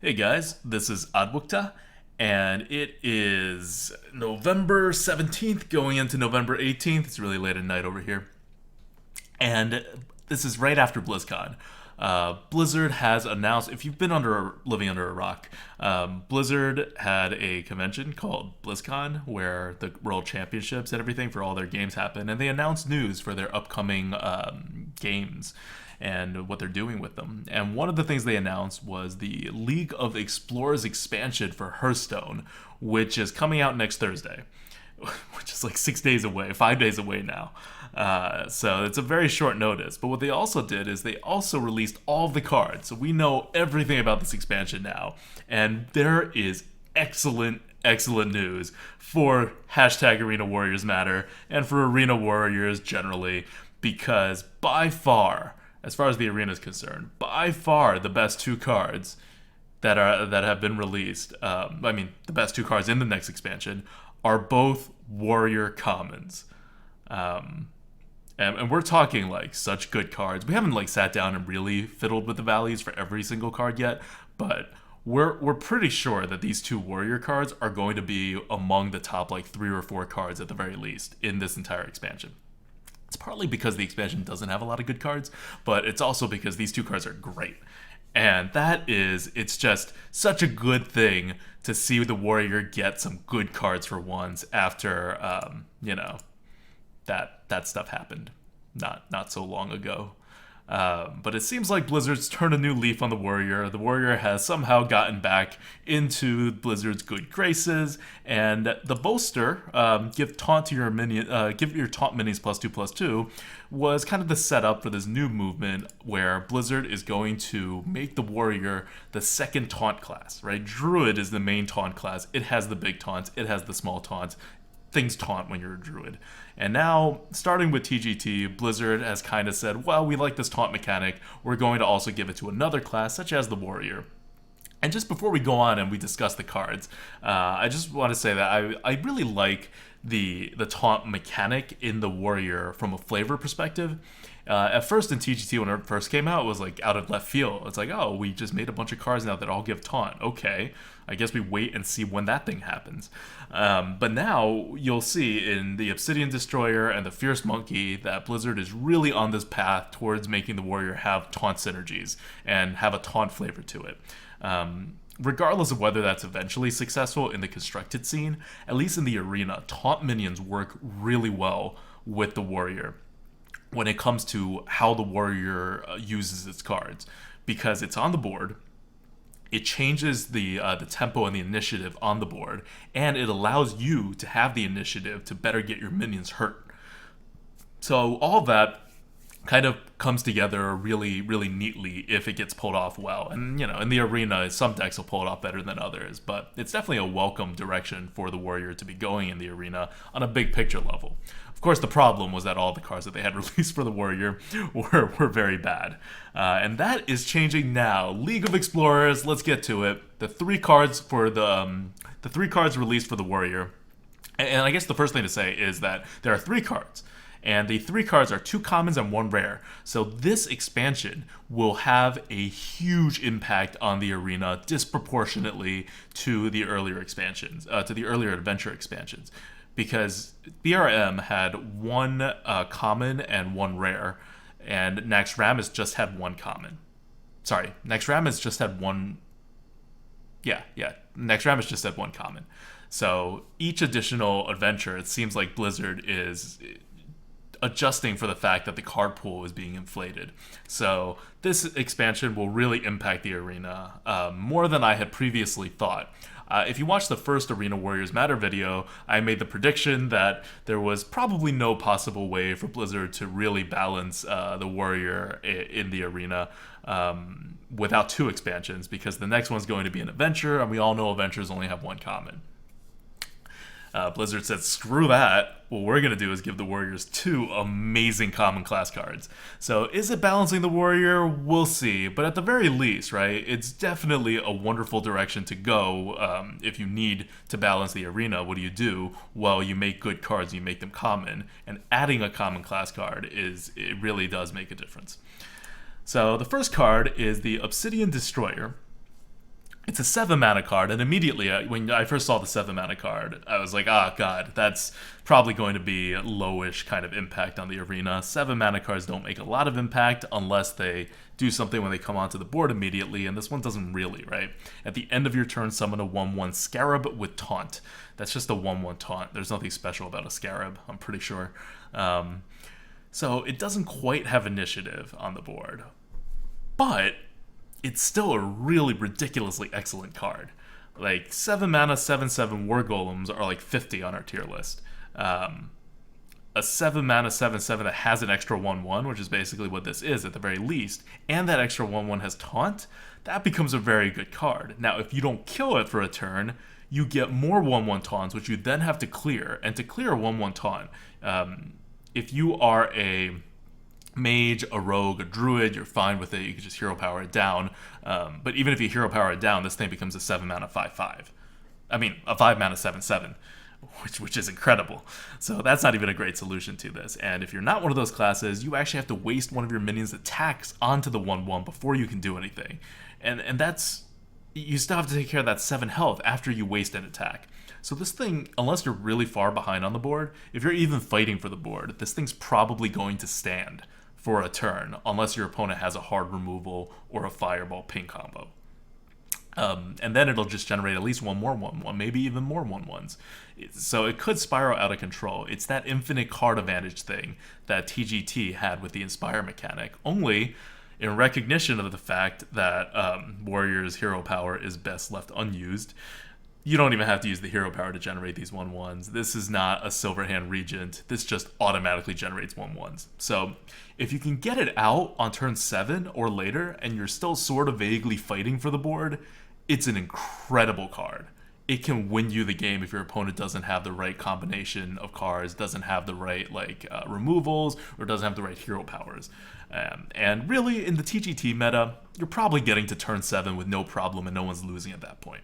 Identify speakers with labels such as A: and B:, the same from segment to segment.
A: Hey guys, this is Adwukta, and it is November 17th going into November 18th. It's really late at night over here. And this is right after BlizzCon. Blizzard has announced, if you've been living under a rock, Blizzard had a convention called BlizzCon where the World Championships and everything for all their games happen, and they announced news for their upcoming games and what they're doing with them. And one of the things they announced was the League of Explorers expansion for Hearthstone, which is coming out next Thursday, which is like 6 days away, 5 days away now. So it's a very short notice. But what they also did is they also released all of the cards. So we know everything about this expansion now. And there is excellent news for hashtag Arena Warriors Matter and for Arena Warriors generally, because by far, as far as the arena is concerned, by far the best two cards that have been released. The best two cards in the next expansion are both warrior commons, and we're talking like such good cards. We haven't like sat down and really fiddled with the values for every single card yet, but we're pretty sure that these two warrior cards are going to be among the top like 3 or 4 cards at the very least in this entire expansion. It's partly because the expansion doesn't have a lot of good cards, but it's also because these two cards are great. And it's just such a good thing to see the Warrior get some good cards for once after, that stuff happened not so long ago. But it seems like Blizzard's turned a new leaf on the Warrior. The Warrior has somehow gotten back into Blizzard's good graces, and the Boaster, give taunt to your minion, give your taunt minis +2/+2, was kind of the setup for this new movement where Blizzard is going to make the Warrior the second taunt class. Right, Druid is the main taunt class. It has the big taunts. It has the small taunts. Things taunt when you're a druid. And now, starting with TGT, Blizzard has kind of said, well, we like this taunt mechanic. We're going to also give it to another class, such as the warrior. And just before we go on and we discuss the cards, I just want to say that I really like the taunt mechanic in the warrior from a flavor perspective. At first in TGT, when it first came out, it was like out of left field. It's like, oh, we just made a bunch of cards now that all give taunt. Okay, I guess we wait and see when that thing happens. But now you'll see in the Obsidian Destroyer and the Fierce Monkey that Blizzard is really on this path towards making the warrior have taunt synergies and have a taunt flavor to it. Regardless of whether that's eventually successful in the constructed scene, at least in the arena, taunt minions work really well with the warrior when it comes to how the warrior uses its cards, because it's on the board, it changes the tempo and the initiative on the board, and it allows you to have the initiative to better get your minions hurt. So all that kind of comes together really neatly if it gets pulled off well. And in the arena, some decks will pull it off better than others, but it's definitely a welcome direction for the warrior to be going in the arena on a big picture level. Of course, the problem was that all the cards that they had released for the warrior were very bad, and that is changing now. League of Explorers, let's get to it. The three cards released for the warrior, and I guess the first thing to say is that there are 3 cards. And the 3 cards are 2 commons and 1 rare. So this expansion will have a huge impact on the arena disproportionately to the earlier expansions, to the earlier adventure expansions. Because BRM had 1 common and 1 rare, and Naxxramas just had 1 common. Sorry, Naxxramas just had 1... Yeah, Naxxramas just had 1 common. So each additional adventure, it seems like Blizzard is adjusting for the fact that the card pool is being inflated. So this expansion will really impact the arena more than I had previously thought. If you watch the first Arena Warriors Matter video, I made the prediction that there was probably no possible way for Blizzard to really balance the warrior in the arena without 2 expansions, because the next one's going to be an adventure, and we all know adventures only have 1 common. Blizzard said, screw that. What we're going to do is give the Warriors 2 amazing common class cards. So is it balancing the Warrior? We'll see. But at the very least, right, it's definitely a wonderful direction to go. If you need to balance the arena, what do? Well, you make good cards, you make them common. And adding a common class card, it really does make a difference. So the first card is the Obsidian Destroyer, It's a 7 mana card, and immediately when I first saw the 7 mana card, I was like, ah, god, that's probably going to be lowish kind of impact on the arena. 7 mana cards don't make a lot of impact unless they do something when they come onto the board immediately, and this one doesn't really, right? At the end of your turn, summon a 1/1 Scarab with Taunt. That's just a 1/1 Taunt. There's nothing special about a Scarab, I'm pretty sure. So it doesn't quite have initiative on the board, but it's still a really ridiculously excellent card. Like 7 mana, 7/7 War Golems are like 50 on our tier list. A 7 mana, 7/7 that has an extra 1/1, which is basically what this is at the very least, and that extra 1/1 has Taunt, that becomes a very good card. Now, if you don't kill it for a turn, you get more 1/1 taunts, which you then have to clear. And to clear a 1/1 taunt, if you are a mage, a rogue, a druid, you're fine with it. You can just hero power it down. But even if you hero power it down, this thing becomes a 7 mana 5/5. I mean, a 5 mana 7/7, which is incredible. So that's not even a great solution to this. And if you're not one of those classes, you actually have to waste one of your minions' attacks onto the 1/1 before you can do anything. And that's, you still have to take care of that 7 health after you waste an attack. So this thing, unless you're really far behind on the board, if you're even fighting for the board, this thing's probably going to stand for a turn, unless your opponent has a hard removal or a fireball ping combo. And then it'll just generate at least one more 1/1, maybe even more 1/1s. So it could spiral out of control. It's that infinite card advantage thing that TGT had with the Inspire mechanic, only in recognition of the fact that Warrior's hero power is best left unused. You don't even have to use the hero power to generate these 1/1s. This is not a Silverhand Regent. This just automatically generates 1/1s. So if you can get it out on turn 7 or later, and you're still sort of vaguely fighting for the board, it's an incredible card. It can win you the game if your opponent doesn't have the right combination of cards, doesn't have the right removals, or doesn't have the right hero powers. And really, in the TGT meta, you're probably getting to turn 7 with no problem, and no one's losing at that point.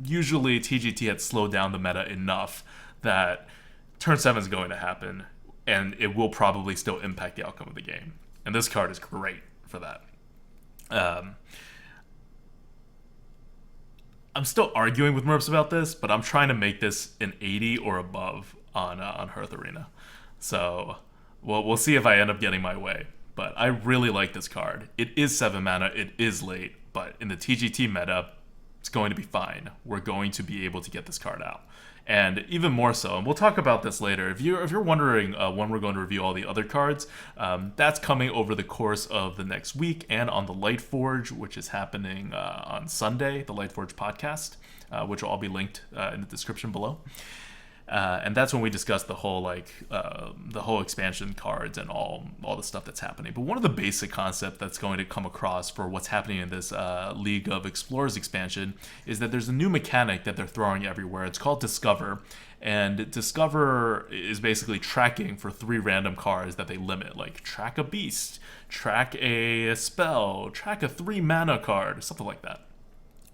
A: Usually TGT had slowed down the meta enough that turn 7 is going to happen, and it will probably still impact the outcome of the game. And this card is great for that. I'm still arguing with Merps about this, but I'm trying to make this an 80 or above on Hearth Arena. So we'll see if I end up getting my way. But I really like this card. It is 7 mana, it is late, but in the TGT meta, it's going to be fine. We're going to be able to get this card out. And even more so, and we'll talk about this later, if you're wondering when we're going to review all the other cards, that's coming over the course of the next week and on the Lightforge, which is happening on Sunday, the Lightforge podcast, which will all be linked in the description below. And that's when we discuss the whole expansion cards and all the stuff that's happening. But one of the basic concepts that's going to come across for what's happening in this League of Explorers expansion is that there's a new mechanic that they're throwing everywhere. It's called Discover, and Discover is basically tracking for 3 random cards that they limit, like track a beast, track a spell, track a 3 mana card, something like that.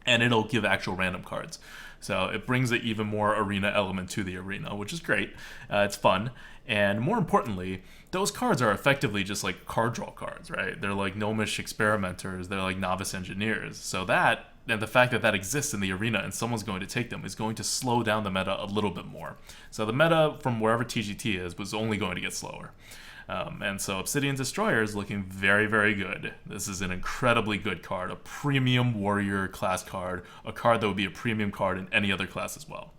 A: And it'll give actual random cards. So it brings an even more arena element to the arena, which is great. It's fun. And more importantly, those cards are effectively just like card draw cards, right? They're like gnomish experimenters. They're like novice engineers. So that, and the fact that that exists in the arena and someone's going to take them, is going to slow down the meta a little bit more. So the meta from wherever TGT is was only going to get slower. And so Obsidian Destroyer is looking very, very good. This is an incredibly good card, a premium warrior class card, a card that would be a premium card in any other class as well.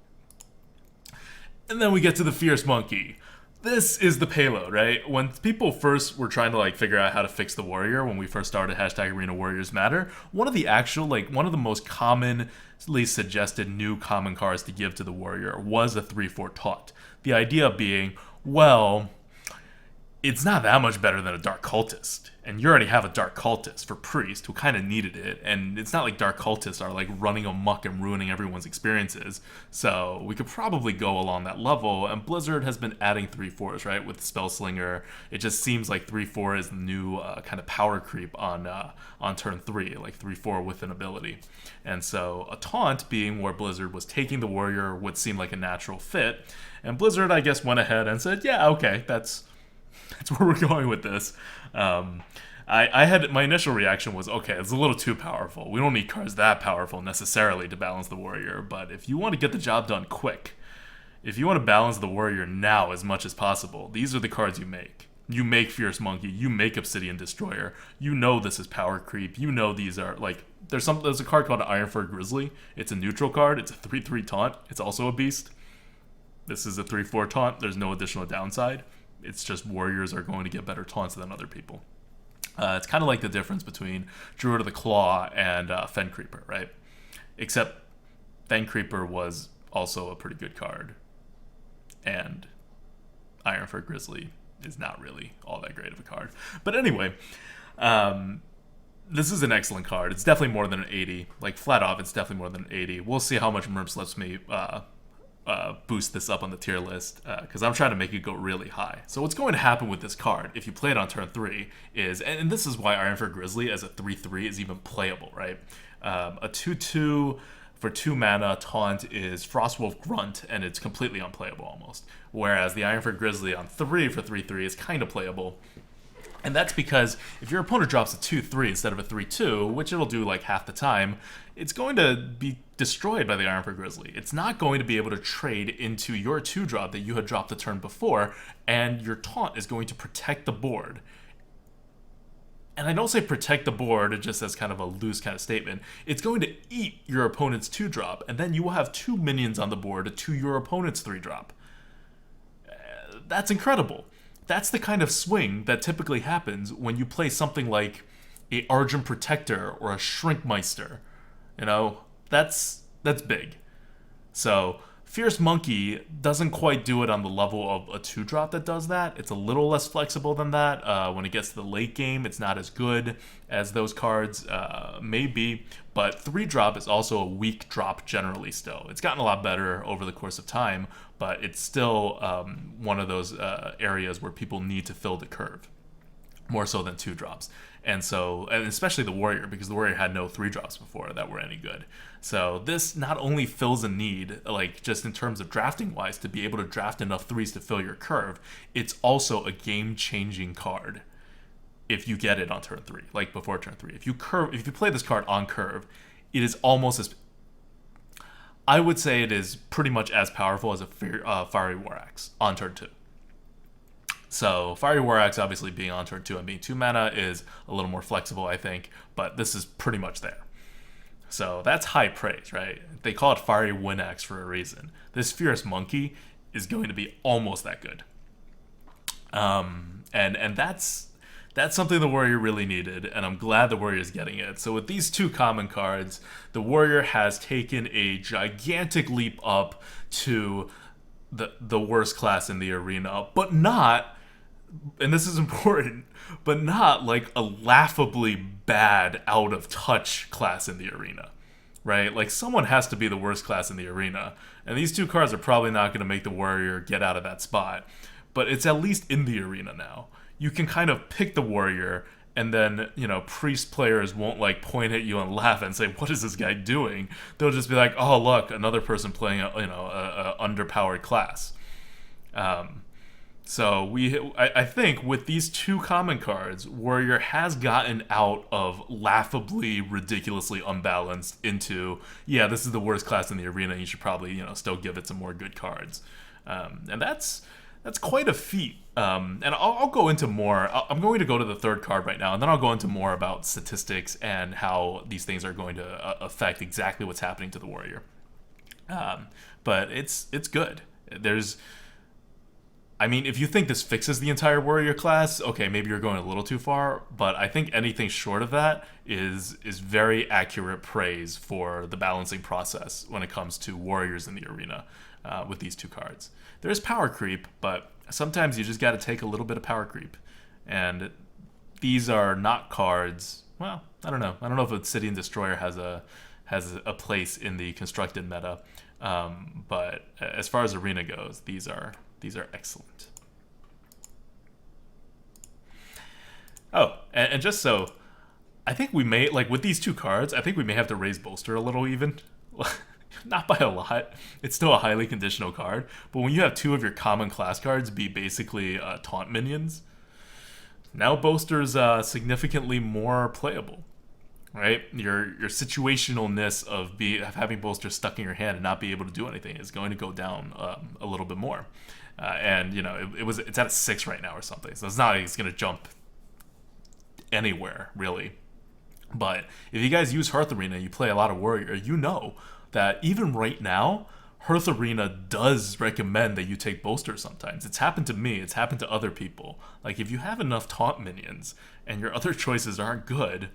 A: And then we get to the Fierce Monkey. This is the payload, right? When people first were trying to figure out how to fix the warrior, when we first started #Arena Warriors Matter, one of the most commonly suggested new common cards to give to the warrior was a 3/4 taunt. The idea being, well, it's not that much better than a Dark Cultist. And you already have a Dark Cultist for Priest who kind of needed it. And it's not like Dark Cultists are running amok and ruining everyone's experiences. So we could probably go along that level. And Blizzard has been adding 3/4s, right? With Spellslinger. It just seems like 3/4 is the new kind of power creep on turn 3, like 3/4 with an ability. And so a taunt being where Blizzard was taking the warrior would seem like a natural fit. And Blizzard, I guess, went ahead and said, yeah, okay, that's where we're going with this. I had my initial reaction was, okay, it's a little too powerful. We don't need cards that powerful necessarily to balance the warrior, but if you want to get the job done quick, if you want to balance the warrior now as much as possible, these are the cards you make. You make Fierce Monkey, you make Obsidian Destroyer. You know this is power creep. You know these are like there's a card called Ironfur Grizzly. It's a neutral card. It's a 3/3 taunt. It's also a beast. This is a 3/4 taunt. There's no additional downside. It's just warriors are going to get better taunts than other people. It's kind of like the difference between Druid of the Claw and Fen Creeper, right? Except Fen Creeper was also a pretty good card, and Ironfur Grizzly is not really all that great of a card. But anyway, this is an excellent card. It's definitely more than an 80. Like, flat off, it's definitely more than an 80. We'll see how much Merps lets me boost this up on the tier list, because I'm trying to make it go really high. So what's going to happen with this card, if you play it on turn 3, is, and this is why Ironfur Grizzly as a 3/3 is even playable, right? A 2/2 for 2 mana taunt is Frostwolf Grunt, and it's completely unplayable almost. Whereas the Ironfur Grizzly on 3 for 3/3 is kind of playable. And that's because if your opponent drops a 2/3 instead of a 3/2, which it'll do like half the time, it's going to be destroyed by the Ironfur Grizzly. It's not going to be able to trade into your 2-drop that you had dropped the turn before, and your taunt is going to protect the board. And I don't say protect the board just as kind of a loose kind of statement. It's going to eat your opponent's 2-drop, and then you will have 2 minions on the board to your opponent's 3-drop. That's incredible. That's the kind of swing that typically happens when you play something like a Argent Protector or a Shrinkmeister. You know, that's big. So Fierce Monkey doesn't quite do it on the level of a 2-drop that does that. It's a little less flexible than that. When it gets to the late game, it's not as good as those cards may be. But 3-drop is also a weak drop generally still. It's gotten a lot better over the course of time, but it's still one of those areas where people need to fill the curve, more so than 2-drops. And so, and especially the Warrior, because the Warrior had no 3-drops before that were any good. So this not only fills a need, like just in terms of drafting wise, to be able to draft enough 3s to fill your curve, it's also a game-changing card if you get it on turn 3, like before turn 3. If you play this card on curve, it is almost as, I would say it is pretty much as powerful as a Fiery War Axe on turn 2. So Fiery War Axe obviously being on turn 2 and being 2 mana is a little more flexible, I think, but this is pretty much there. So that's high praise, right? They call it Fiery Wind Axe for a reason. This Fierce Monkey is going to be almost that good. And that's something the Warrior really needed, and I'm glad the Warrior is getting it. So with these 2 common cards, the Warrior has taken a gigantic leap up to the worst class in the arena, but not, and this is important, but not like a laughably bad out of touch class in the arena, right? Like someone has to be the worst class in the arena, and these 2 cards are probably not going to make the Warrior get out of that spot, but it's at least in the arena now. You can kind of pick the Warrior, and then, you know, Priest players won't like point at you and laugh and say, what is this guy doing? They'll just be like, oh look, another person playing a underpowered class. So I think with these 2 common cards, Warrior has gotten out of laughably, ridiculously unbalanced into, yeah, this is the worst class in the arena. You should probably, still give it some more good cards. And that's quite a feat. And I'll go into more. I'm going to go to the 3rd card right now, and then I'll go into more about statistics and how these things are going to affect exactly what's happening to the Warrior. But it's good. If you think this fixes the entire Warrior class, okay, maybe you're going a little too far, but I think anything short of that is very accurate praise for the balancing process when it comes to Warriors in the arena with these 2 cards. There's power creep, but sometimes you just got to take a little bit of power creep. And these are not cards, well, I don't know. I don't know if Obsidian Destroyer has a place in the constructed meta, but as far as arena goes, these are excellent. Oh, and just so, I think we may, like with these 2 cards, I think we may have to raise bolster a little even. Not by a lot. It's still a highly conditional card, but when you have 2 of your common class cards be basically taunt minions, Now Boaster's significantly more playable, right? Your situationalness of having Bolster stuck in your hand and not be able to do anything is going to go down a little bit more. And you know it's at a 6 right now or something, so it's not like it's going to jump anywhere really. But if you guys use Hearth Arena, you play a lot of Warrior, you know that even right now, Hearth Arena does recommend that you take Bolster sometimes. It's happened to me, it's happened to other people. Like, if you have enough taunt minions and your other choices aren't good,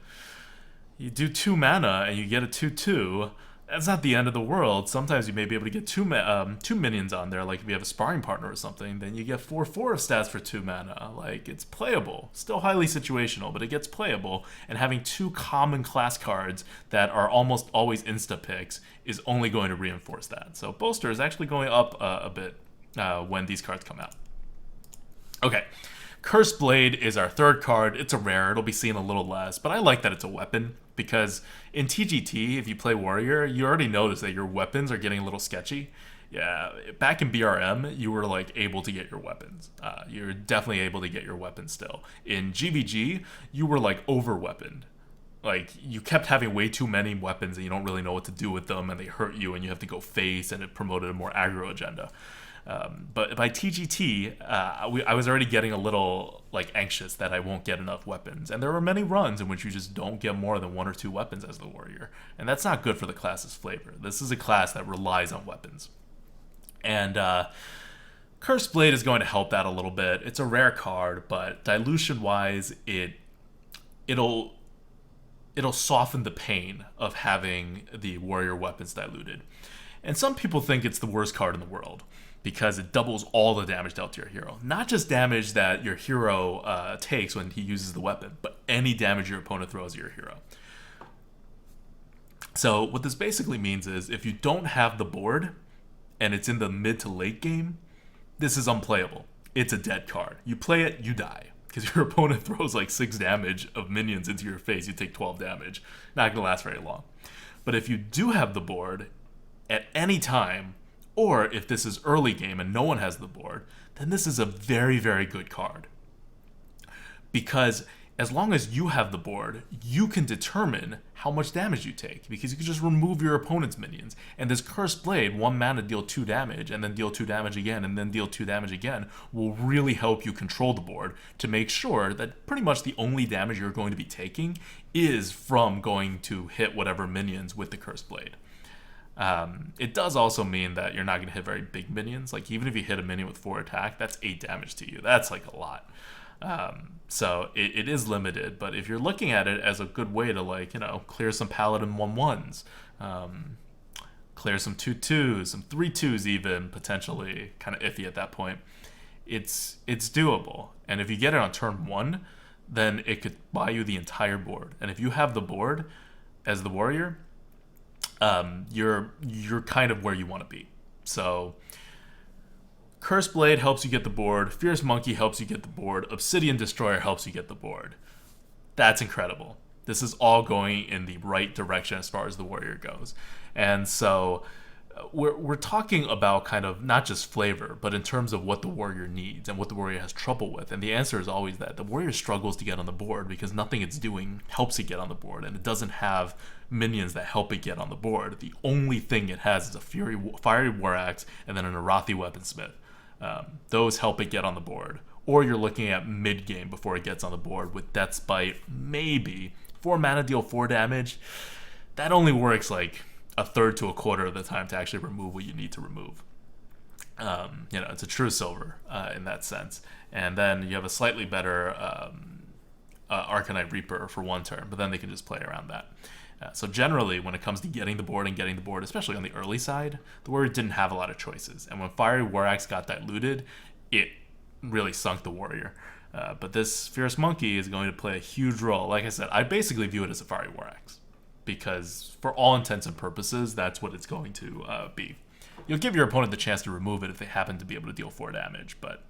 A: you do 2 mana and you get a 2/2. That's not the end of the world. Sometimes you may be able to get two minions on there, like if you have a sparring partner or something, then you get 4/4 of stats for 2 mana. Like, it's playable. Still highly situational, but it gets playable. And having 2 common class cards that are almost always insta picks is only going to reinforce that. So Bolster is actually going up a bit when these cards come out. Okay. Cursed Blade is our third card. It's a rare. It'll be seen a little less, but I like that it's a weapon because in TGT, if you play Warrior, you already notice that your weapons are getting a little sketchy. Yeah, back in BRM, you were like able to get your weapons. You're definitely able to get your weapons still. In GVG, you were like over-weaponed. Like, you kept having way too many weapons and you don't really know what to do with them, and they hurt you and you have to go face, and it promoted a more aggro agenda. But by TGT, I was already getting a little like anxious that I won't get enough weapons, and there were many runs in which you just don't get more than 1 or 2 weapons as the Warrior, and that's not good for the class's flavor. This is a class that relies on weapons, and Cursed Blade is going to help that a little bit. It's a rare card, but dilution-wise, it'll soften the pain of having the Warrior weapons diluted. And some people think it's the worst card in the world because it doubles all the damage dealt to your hero. Not just damage that your hero takes when he uses the weapon, but any damage your opponent throws at your hero. So what this basically means is if you don't have the board and it's in the mid to late game, this is unplayable. It's a dead card. You play it, you die. Because your opponent throws like 6 damage of minions into your face, you take 12 damage. Not going to last very long. But if you do have the board at any time, or if this is early game and no one has the board, then this is a very, very good card. Because as long as you have the board, you can determine how much damage you take, because you can just remove your opponent's minions. And this Cursed Blade, 1 mana deal 2 damage, and then deal 2 damage again, and then deal 2 damage again, will really help you control the board to make sure that pretty much the only damage you're going to be taking is from going to hit whatever minions with the Cursed Blade. It does also mean that you're not going to hit very big minions. Like, even if you hit a minion with 4 attack, that's 8 damage to you. That's like a lot. So it is limited, but if you're looking at it as a good way to, like, you know, clear some Paladin 1/1s, clear some 2/2s, some 3/2s even, potentially, kind of iffy at that point, it's doable. And if you get it on turn 1, then it could buy you the entire board. And if you have the board as the Warrior, you're kind of where you want to be. So Cursed Blade helps you get the board, Fierce Monkey helps you get the board, Obsidian Destroyer helps you get the board. That's incredible. This is all going in the right direction as far as the Warrior goes. And so we're talking about kind of not just flavor, but in terms of what the Warrior needs and what the Warrior has trouble with. And the answer is always that the Warrior struggles to get on the board because nothing it's doing helps it get on the board, and it doesn't have minions that help it get on the board. The only thing it has is a Fiery War Axe and then an Arathi Weaponsmith. Those help it get on the board. Or you're looking at mid-game before it gets on the board with Death's Bite, maybe. 4 mana deal 4 damage. That only works like a third to a quarter of the time to actually remove what you need to remove. You know, it's a true silver in that sense. And then you have a slightly better Arcanite Reaper for 1 turn, but then they can just play around that. So generally, when it comes to getting the board, especially on the early side, the Warrior didn't have a lot of choices. And when Fiery War Axe got diluted, it really sunk the Warrior. But this Fierce Monkey is going to play a huge role. Like I said, I basically view it as a Fiery War Axe, because for all intents and purposes, that's what it's going to be. You'll give your opponent the chance to remove it if they happen to be able to deal 4 damage, but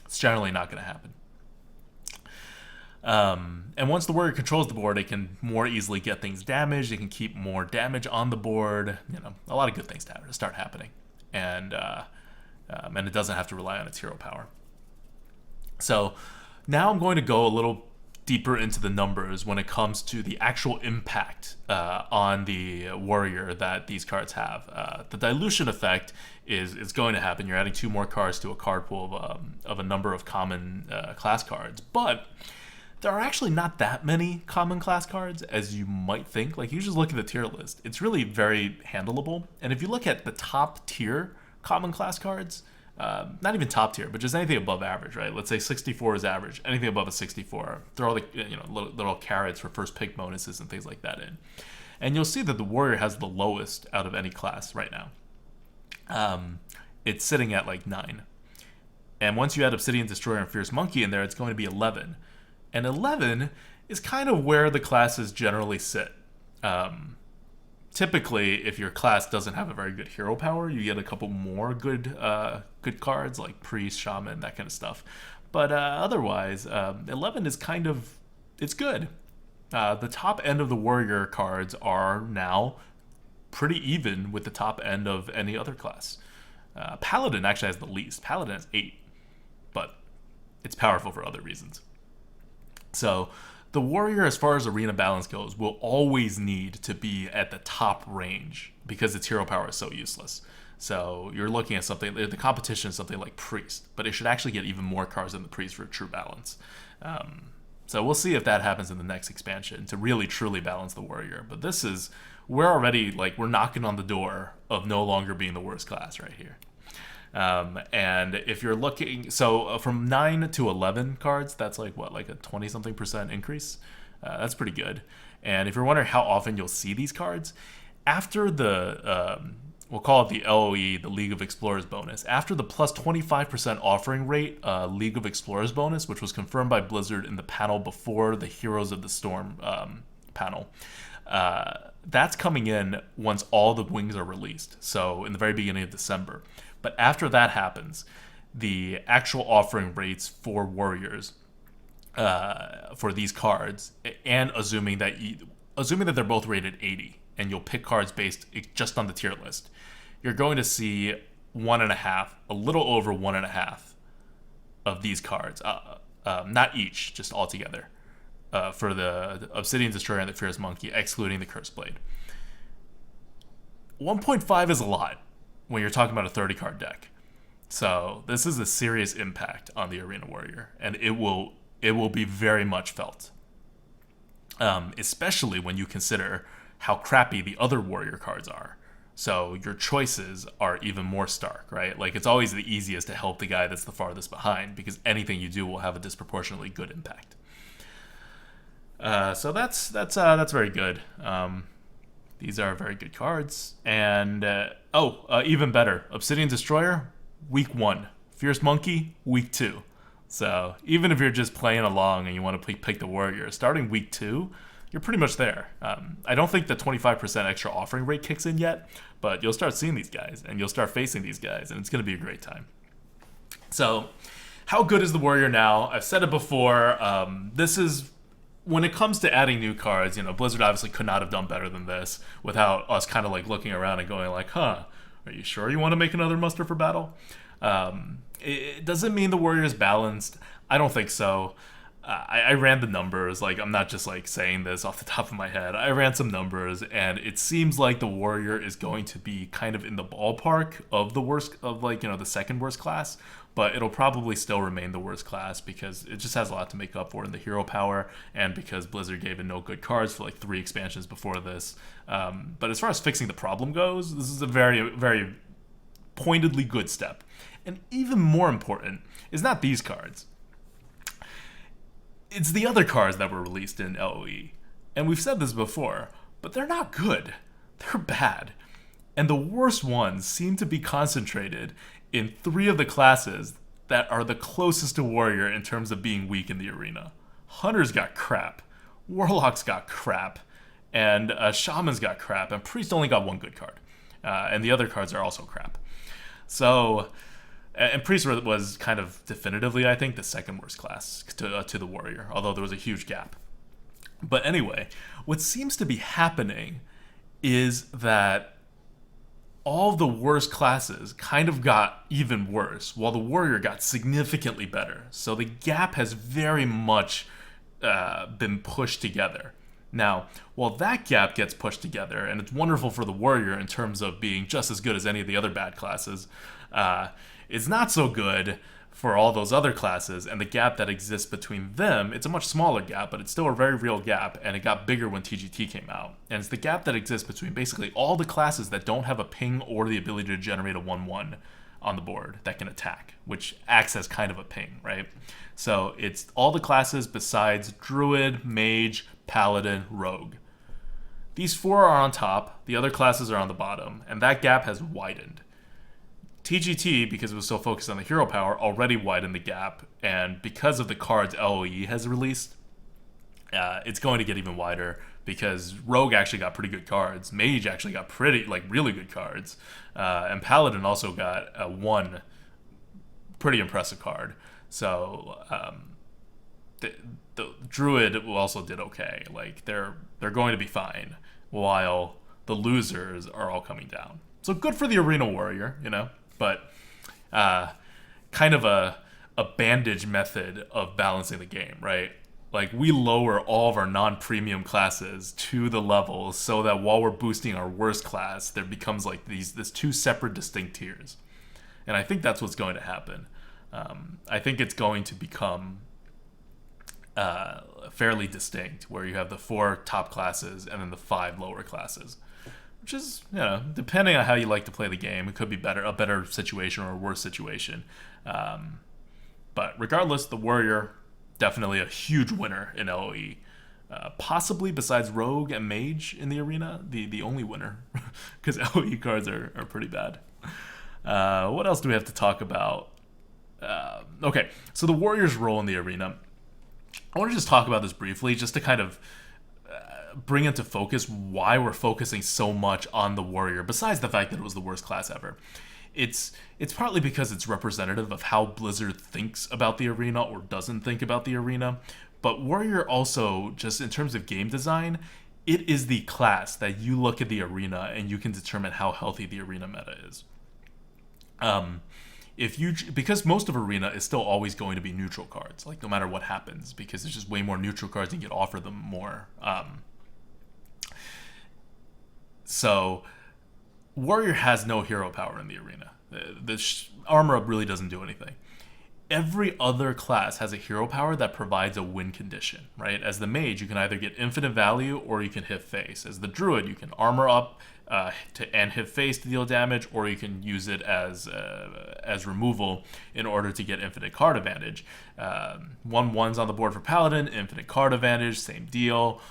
A: it's generally not going to happen. And once the Warrior controls the board, it can more easily get things damaged. It can keep more damage on the board. You know, a lot of good things to start happening, and it doesn't have to rely on its hero power. So Now I'm going to go a little deeper into the numbers when it comes to the actual impact on the warrior that these cards have. The dilution effect is going to happen. You're adding 2 more cards to a card pool of a number of common class cards, but there are actually not that many common class cards as you might think. Like, you just look at the tier list, it's really very handleable. And if you look at the top tier common class cards, not even top tier, but just anything above average, right? Let's say 64 is average. Anything above a 64, throw all the little carrots for first pick bonuses and things like that in, and you'll see that the warrior has the lowest out of any class right now. It's sitting at like 9, and once you add Obsidian Destroyer and Fierce Monkey in there, it's going to be 11, and 11 is kind of where the classes generally sit. Typically, if your class doesn't have a very good hero power, you get a couple more good cards like Priest, Shaman, that kind of stuff. But otherwise, 11 is kind of, it's good. The top end of the warrior cards are now pretty even with the top end of any other class. Paladin actually has the least. Paladin has 8, but it's powerful for other reasons. So the warrior, as far as arena balance goes, will always need to be at the top range because its hero power is so useless. So you're looking at something, the competition is something like Priest, but it should actually get even more cards than the Priest for true balance. So we'll see if that happens in the next expansion to really truly balance the warrior. But we're already, like, we're knocking on the door of no longer being the worst class right here. And if you're looking, so from 9 to 11 cards, that's like what, like a 20-something% increase? That's pretty good. And if you're wondering how often you'll see these cards, after the, we'll call it the LOE, the League of Explorers bonus, after the plus 25% offering rate League of Explorers bonus, which was confirmed by Blizzard in the panel before the Heroes of the Storm panel, that's coming in once all the wings are released, so in the very beginning of December. But after that happens, the actual offering rates for warriors for these cards, and assuming that they're both rated 80, and you'll pick cards based just on the tier list, you're going to see 1.5, a little over 1.5 of these cards, not each, just all together, for the Obsidian Destroyer and the Fierce Monkey, excluding the Curse Blade. 1.5 is a lot when you're talking about a 30-card deck. So this is a serious impact on the Arena Warrior, and it will be very much felt. Especially when you consider how crappy the other warrior cards are. So your choices are even more stark, right? Like, it's always the easiest to help the guy that's the farthest behind, because anything you do will have a disproportionately good impact. So that's very good. These are very good cards. And, even better, Obsidian Destroyer, week 1. Fierce Monkey, week 2. So even if you're just playing along and you want to pick the warrior, starting week 2, you're pretty much there. I don't think the 25% extra offering rate kicks in yet, but you'll start seeing these guys, and you'll start facing these guys, and it's going to be a great time. So how good is the warrior now? I've said it before. This is, when it comes to adding new cards, Blizzard obviously could not have done better than this without us kind of like looking around and going like, are you sure you want to make another muster for battle? It doesn't mean the warrior is balanced. I don't think so. I ran the numbers. Like, I'm not just like saying this off the top of my head. I ran some numbers, and it seems like the warrior is going to be kind of in the ballpark of the worst, of the second worst class, but it'll probably still remain the worst class because it just has a lot to make up for in the hero power, and because Blizzard gave it no good cards for like 3 expansions before this. But as far as fixing the problem goes, this is a very, very pointedly good step. And even more important is not these cards. It's the other cards that were released in LOE. And we've said this before, but they're not good. They're bad. And the worst ones seem to be concentrated in 3 of the classes that are the closest to warrior in terms of being weak in the arena. Hunters got crap. Warlocks got crap. And Shamans got crap. And Priest only got 1 good card. And the other cards are also crap. So, and Priest was kind of definitively, I think, the second worst class to the warrior, although there was a huge gap. But anyway, what seems to be happening is that all the worst classes kind of got even worse, while the warrior got significantly better. So the gap has very much been pushed together. Now, while that gap gets pushed together, and it's wonderful for the warrior in terms of being just as good as any of the other bad classes, it's not so good for all those other classes, and the gap that exists between them, it's a much smaller gap, but it's still a very real gap, and it got bigger when TGT came out. And it's the gap that exists between basically all the classes that don't have a ping or the ability to generate a 1/1 on the board that can attack, which acts as kind of a ping, right? So it's all the classes besides Druid, Mage, Paladin, Rogue. These four are on top, the other classes are on the bottom, and that gap has widened. TGT, because it was so focused on the hero power, already widened the gap, and because of the cards LOE has released, it's going to get even wider, because Rogue actually got pretty good cards, Mage actually got really good cards, and Paladin also got one pretty impressive card. So the Druid also did okay. Like they're going to be fine, while the losers are all coming down. So good for the Arena Warrior, but kind of a bandage method of balancing the game, right? Like we lower all of our non-premium classes to the level so that while we're boosting our worst class, there becomes like this two separate distinct tiers. And I think that's what's going to happen. I think it's going to become fairly distinct, where you have the 4 top classes and then the 5 lower classes. Which is, depending on how you like to play the game, it could be a better situation or a worse situation. But regardless, the Warrior, definitely a huge winner in LoE. Possibly, besides Rogue and Mage in the arena, the only winner. Because LoE cards are pretty bad. What else do we have to talk about? Okay, so the Warrior's role in the arena. I want to just talk about this briefly, just to kind of bring into focus why we're focusing so much on the Warrior, besides the fact that it was the worst class ever. It's partly because it's representative of how Blizzard thinks about the arena or doesn't think about the arena, but Warrior also, just in terms of game design, it is the class that you look at the arena and you can determine how healthy the arena meta is. Because most of arena is still always going to be neutral cards, like no matter what happens, because there's just way more neutral cards and you can offer them more. So Warrior has no hero power in the arena. The armor up really doesn't do anything. Every other class has a hero power that provides a win condition, right? As the Mage, you can either get infinite value or you can hit face. As the Druid, you can armor up and hit face to deal damage, or you can use it as removal in order to get infinite card advantage. 1/1s on the board for Paladin, infinite card advantage, same deal.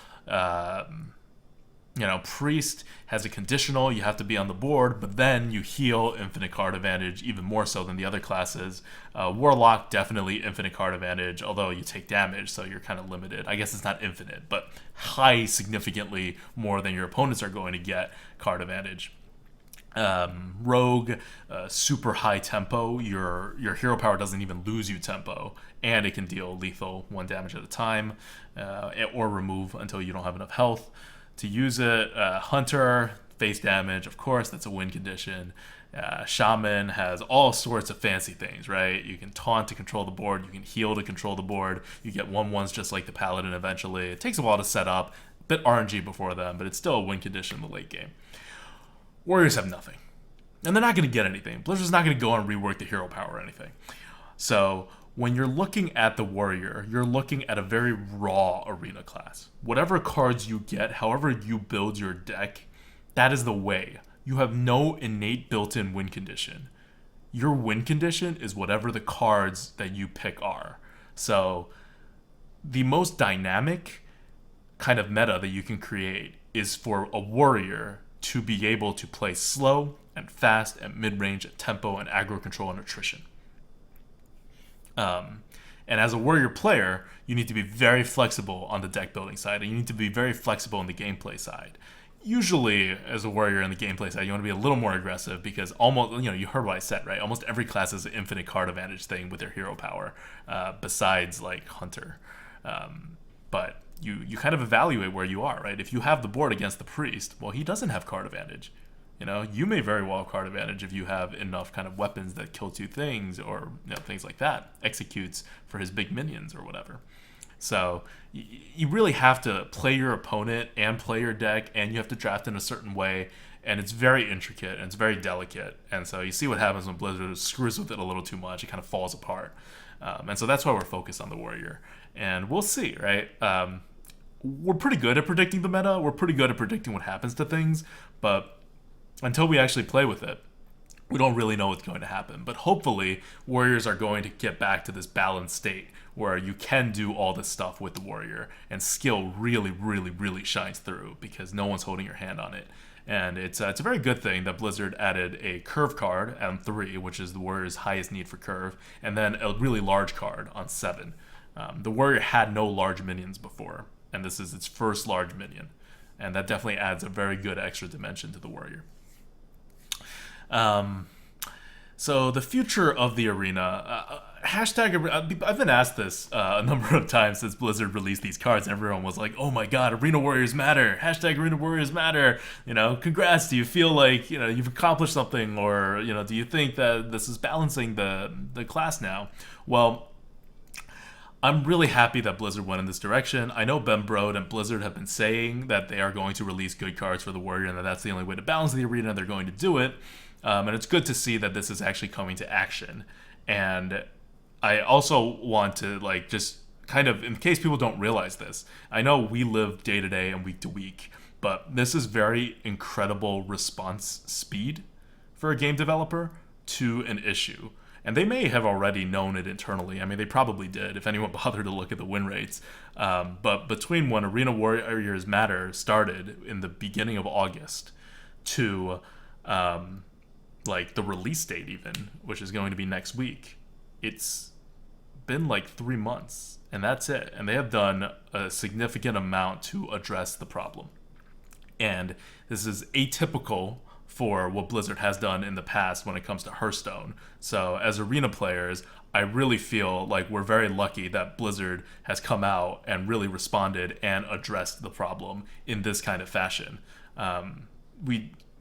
A: Priest has a conditional, you have to be on the board, but then you heal, infinite card advantage, even more so than the other classes. Warlock, definitely infinite card advantage, although you take damage, so you're kind of limited. I guess it's not infinite, but high, significantly more than your opponents are going to get card advantage. Rogue, super high tempo, your hero power doesn't even lose you tempo, and it can deal lethal 1 damage at a time, or remove until you don't have enough health to use it. Hunter, face damage, of course, that's a win condition. Shaman has all sorts of fancy things, right? You can taunt to control the board, you can heal to control the board, you get 1/1s just like the Paladin eventually. It takes a while to set up, a bit RNG before them, but it's still a win condition in the late game. Warriors have nothing. And they're not going to get anything. Blizzard's not going to go and rework the hero power or anything. So when you're looking at the Warrior, you're looking at a very raw arena class. Whatever cards you get, however you build your deck, that is the way. You have no innate built-in win condition. Your win condition is whatever the cards that you pick are. So the most dynamic kind of meta that you can create is for a Warrior to be able to play slow and fast and mid-range at tempo and aggro control and attrition. And as a Warrior player, you need to be very flexible on the deck building side, and you need to be very flexible on the gameplay side. Usually, as a Warrior on the gameplay side, you want to be a little more aggressive because almost, you heard what I said, right? Almost every class has an infinite card advantage thing with their hero power, besides like Hunter. But you kind of evaluate where you are, right? If you have the board against the Priest, well, he doesn't have card advantage. You may very well have card advantage if you have enough kind of weapons that kill two things, or things like that. Executes for his big minions or whatever. So you really have to play your opponent and play your deck, and you have to draft in a certain way. And it's very intricate and it's very delicate. And so you see what happens when Blizzard screws with it a little too much. It kind of falls apart. And so that's why we're focused on the Warrior. And we'll see, right? We're pretty good at predicting the meta. We're pretty good at predicting what happens to things. But until we actually play with it, we don't really know what's going to happen. But hopefully, Warriors are going to get back to this balanced state where you can do all this stuff with the Warrior, and skill really, really, really shines through because no one's holding your hand on it. And it's a very good thing that Blizzard added a curve card on 3, which is the Warrior's highest need for curve, and then a really large card on 7. The Warrior had no large minions before, and this is its first large minion. And that definitely adds a very good extra dimension to the Warrior. So the future of the arena, hashtag, I've been asked this a number of times since Blizzard released these cards, and everyone was like, oh my god, Arena Warriors matter, hashtag Arena Warriors matter, congrats, do you feel like, you've accomplished something, or, do you think that this is balancing the class now? Well, I'm really happy that Blizzard went in this direction. I know Ben Brode and Blizzard have been saying that they are going to release good cards for the Warrior, and that that's the only way to balance the arena, and they're going to do it. And it's good to see that this is actually coming to action. And I also want to, just kind of, in case people don't realize this, I know we live day to day and week to week, but this is very incredible response speed for a game developer to an issue. And they may have already known it internally. I mean, they probably did, if anyone bothered to look at the win rates. But between when Arena Warriors Matter started in the beginning of August to the release date even, which is going to be next week, it's been 3 months, and that's it. And they have done a significant amount to address the problem. And this is atypical for what Blizzard has done in the past when it comes to Hearthstone. So as arena players, I really feel like we're very lucky that Blizzard has come out and really responded and addressed the problem in this kind of fashion.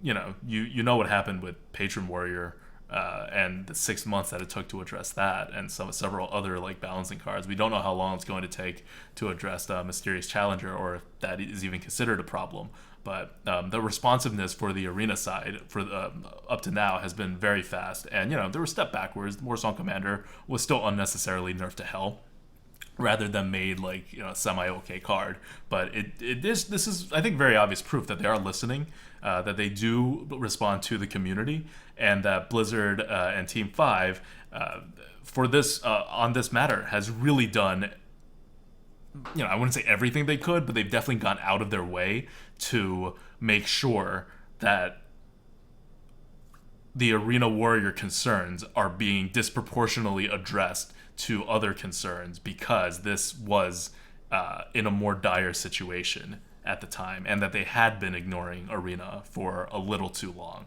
A: You know what happened with Patron Warrior and the 6 months that it took to address that, and several other balancing cards. We don't know how long it's going to take to address the Mysterious Challenger, or if that is even considered a problem. But the responsiveness for the arena side for up to now has been very fast. And there was a step backwards. Warsong Commander was still unnecessarily nerfed to hell, rather than made a semi-okay card. But this is, I think, very obvious proof that they are listening, that they do respond to the community, and that Blizzard and Team 5 for this on this matter has really done, I wouldn't say everything they could, but they've definitely gone out of their way to make sure that the Arena Warrior concerns are being disproportionately addressed to other concerns, because this was in a more dire situation at the time, and that they had been ignoring Arena for a little too long.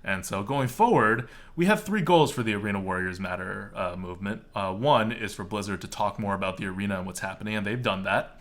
A: And so going forward, we have 3 goals for the Arena Warriors Matter movement. One is for Blizzard to talk more about the arena and what's happening, and they've done that.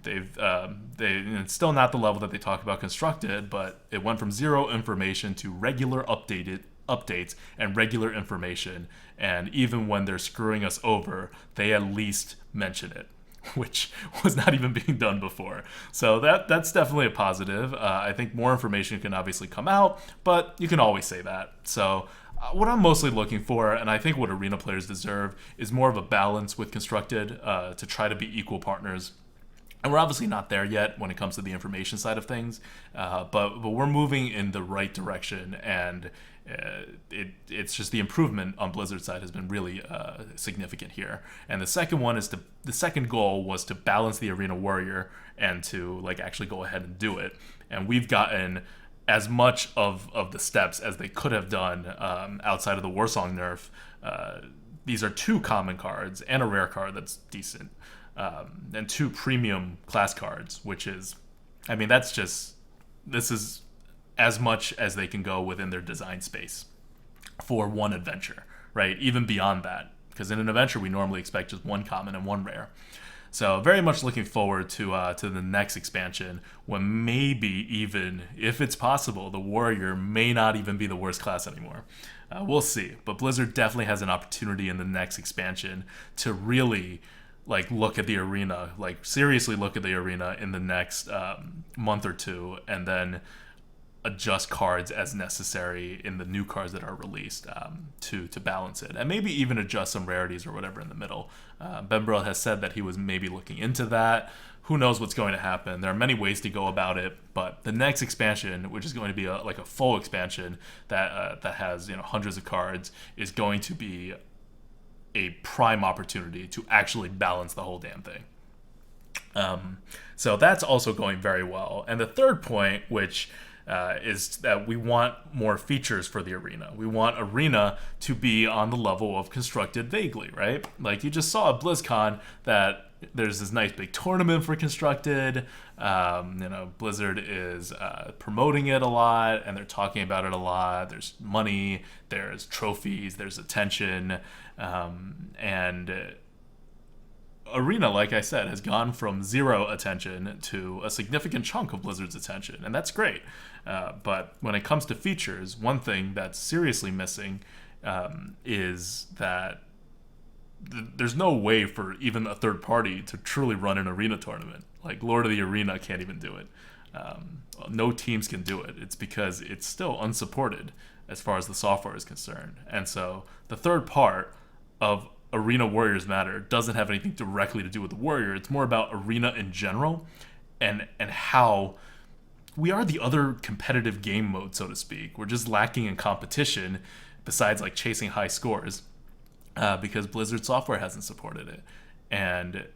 A: It's still not the level that they talk about Constructed, but it went from 0 information to regular updates and regular information. And even when they're screwing us over, they at least mention it, which was not even being done before. So that's definitely a positive. I think more information can obviously come out, but you can always say that. So what I'm mostly looking for, and I think what arena players deserve, is more of a balance with Constructed, to try to be equal partners. And we're obviously not there yet when it comes to the information side of things, but we're moving in the right direction, and it's just the improvement on Blizzard's side has been really significant here. And the second goal was to balance the Arena Warrior and to actually go ahead and do it. And we've gotten as much of the steps as they could have done outside of the Warsong nerf. These are 2 common cards and a rare card that's decent. And 2 premium class cards, which is, this is as much as they can go within their design space for one adventure, right? Even beyond that, because in an adventure we normally expect just 1 common and 1 rare. So very much looking forward to the next expansion, when maybe even if it's possible, the Warrior may not even be the worst class anymore. We'll see, but Blizzard definitely has an opportunity in the next expansion to really like look at the arena, like seriously look at the arena in the next month or two, and then adjust cards as necessary in the new cards that are released to balance it, and maybe even adjust some rarities or whatever in the middle. Ben Burrell has said that he was maybe looking into that. Who knows what's going to happen? There are many ways to go about it, but the next expansion, which is going to be like a full expansion that has hundreds of cards, is going to be a prime opportunity to actually balance the whole damn thing. So that's also going very well. And the third point, which is that we want more features for the arena. We want arena to be on the level of Constructed vaguely, right? Like you just saw at BlizzCon that there's this nice big tournament for Constructed. Blizzard is promoting it a lot, and they're talking about it a lot. There's money, there's trophies, there's attention, and Arena, like I said, has gone from zero attention to a significant chunk of Blizzard's attention, and that's great. But when it comes to features, one thing that's seriously missing is that there's no way for even a third party to truly run an arena tournament. Like Lord of the Arena can't even do it. No teams can do it. It's because it's still unsupported as far as the software is concerned. And so the third part of Arena Warriors Matter doesn't have anything directly to do with the Warrior. It's more about Arena in general, and how we are the other competitive game mode, so to speak. We're just lacking in competition besides like chasing high scores, because Blizzard software hasn't supported it. And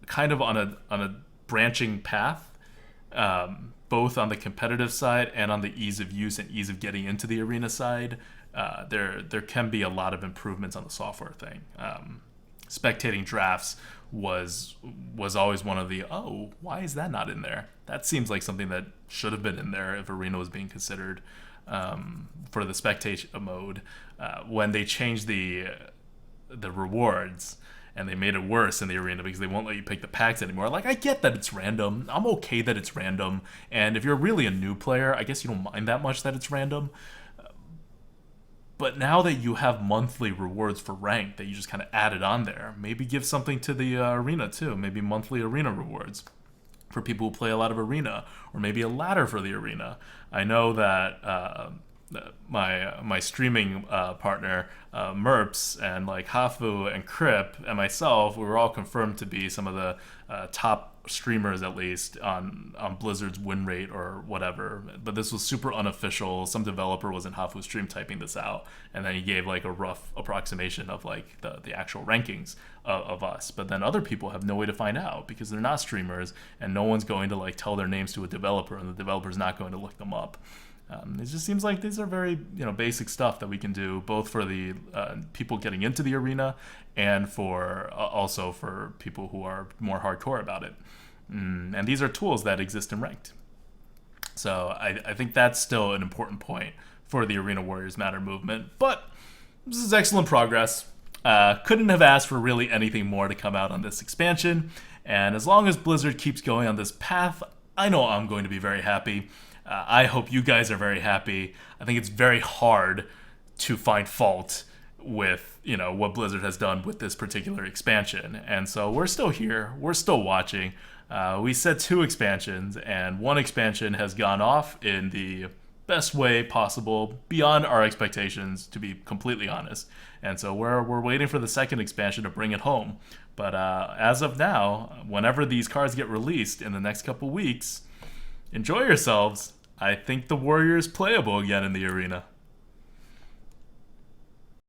A: kind of on a branching path, both on the competitive side and on the ease of use and ease of getting into the arena side, there can be a lot of improvements on the software thing. Spectating drafts was always one of the, why is that not in there? That seems like something that should have been in there if Arena was being considered for the spectation mode. When they changed the rewards and they made it worse in the arena because they won't let you pick the packs anymore. Like, I get that it's random. I'm okay that it's random. And if you're really a new player, I guess you don't mind that much that it's random. But now that you have monthly rewards for rank that you just kind of added on there, maybe give something to the arena too. Maybe monthly arena rewards for people who play a lot of arena, or maybe a ladder for the arena. I know that my streaming partner Merps and like Hafu and Crip and myself, we were all confirmed to be some of the top streamers, at least on Blizzard's win rate or whatever. But this was super unofficial. Some developer was in Hafu's stream typing this out, and then he gave like a rough approximation of like the actual rankings of us. But then other people have no way to find out because they're not streamers, and no one's going to like tell their names to a developer, and the developer's not going to look them up. It just seems like these are very basic stuff that we can do, both for the people getting into the arena and for also for people who are more hardcore about it. And these are tools that exist in ranked. So I think that's still an important point for the Arena Warriors Matter movement. But this is excellent progress. Couldn't have asked for really anything more to come out on this expansion. And as long as Blizzard keeps going on this path, I know I'm going to be very happy. I hope you guys are very happy. I think it's very hard to find fault with what Blizzard has done with this particular expansion, and so we're still here. We're still watching. We said 2 expansions, and 1 expansion has gone off in the best way possible, beyond our expectations, to be completely honest. And so we're waiting for the second expansion to bring it home. But as of now, whenever these cards get released in the next couple weeks, enjoy yourselves. I think the Warrior is playable again in the arena.